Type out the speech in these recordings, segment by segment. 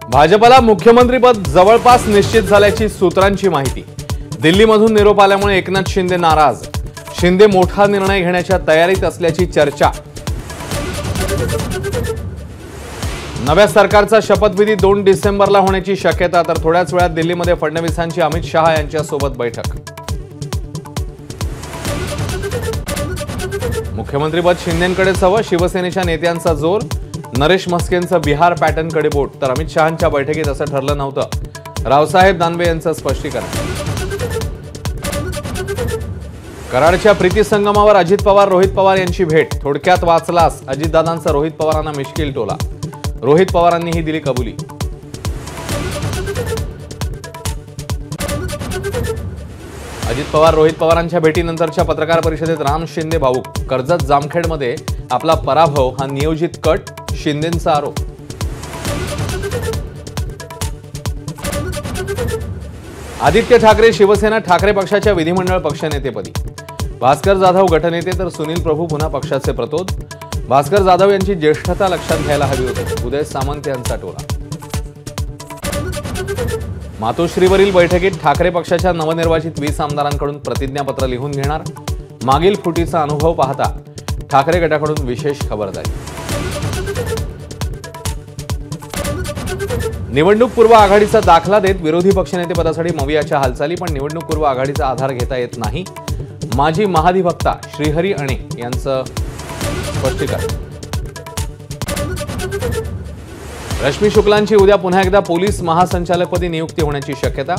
भाजपला मुख्यमंत्रीपद जवळपास निश्चित झाल्याची सूत्रांची माहिती। दिल्लीमधून निरोप आल्यामुळे एकनाथ शिंदे नाराज। शिंदे मोठा निर्णय घेण्याच्या तयारीत असल्याची चर्चा। नव्या सरकारचा शपथविधी 2 डिसेंबरला होण्याची शक्यता। तर थोड्याच वेळात दिल्लीमध्ये फडणवीसांची अमित शहा यांच्यासोबत बैठक। मुख्यमंत्रीपद शिंदेंकडेच हवं, शिवसेनेच्या नेत्यांचा जोर। नरेश म्हस्केंचं बिहार पॅटर्नकडे बोट। तर अमित शहांच्या बैठकीत असं ठरलं नव्हतं, रावसाहेब दानवे यांचं स्पष्टीकरण। कराडच्या प्रीती संगमावर अजित पवार रोहित पवार यांची भेट। थोडक्यात वाचलास, अजितदादांचा रोहित पवारांना मिश्किल टोला। रोहित पवारांनीही दिली कबुली। अजित पवार रोहित पवारांच्या भेटीनंतरच्या पत्रकार परिषदेत राम शिंदे भाऊक। कर्जत जामखेडमध्ये आपला पराभव हा नियोजित कट, शिंदेंचा आरोप। आदित्य ठाकरे शिवसेना ठाकरे पक्षाच्या विधिमंडळ पक्षनेतेपदी। भास्कर जाधव गटनेते तर सुनील प्रभू पुन्हा पक्षाचे प्रतोद। भास्कर जाधव यांची ज्येष्ठता लक्षात घ्यायला हवी होती, उदय सामंत यांचा टोला। मातोश्रीवरील बैठकीत ठाकरे पक्षाच्या नवनिर्वाचित 20 आमदारांकडून प्रतिज्ञापत्र लिहून घेणार। मागील फुटीचा अनुभव पाहता ठाकरे गटाकडून विशेष खबरदारी। निवडणूक पूर्व आघाडीचा दाखला देत विरोधी पक्षनेतेपदासाठी मवियाच्या हालचाली। पण निवडणूक पूर्व आघाडीचा आधार घेता येत नाही, माजी महाधिवक्ता श्रीहरी अणे यांचं स्पष्टीकरण। रश्मी शुक्लांची उद्या पुन्हा एकदा पोलीस महासंचालकपदी नियुक्ती होण्याची शक्यता।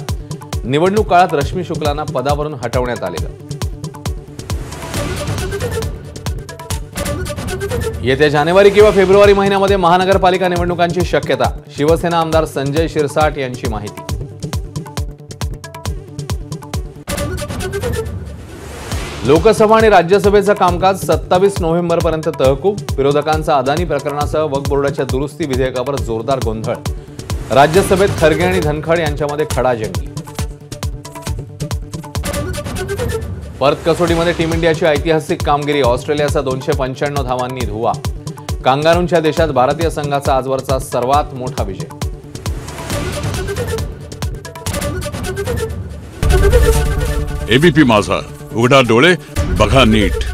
निवडणूक काळात रश्मी शुक्लांना पदावरून हटवण्यात आलेलं। येत्या जानेवारी किंवा फेब्रुवारी महिन्यामध्ये महानगरपालिका निवडणुकांची शक्यता। शिवसेना आमदार संजय शिरसाट यांची माहिती। लोकसभा आणि राज्यसभेचं कामकाज 27 नोव्हेंबरपर्यंत तहकूब। विरोधकांचा अदानी प्रकरणासह वक्फ बोर्डाच्या दुरुस्ती विधेयकावर जोरदार गोंधळ। राज्यसभेत खरगे आणि धनखड यांच्यामध्ये खडाजंगी। पर्थ कसोटीमध्ये टीम इंडियाची ऐतिहासिक कामगिरी। ऑस्ट्रेलियाचा 295 धावांनी धुव्वा। कांगारूंच्या देशात भारतीय संघाचा आजवरचा सर्वात मोठा विजय। एबीपी माझा, उघडा डोळे बघा नीट।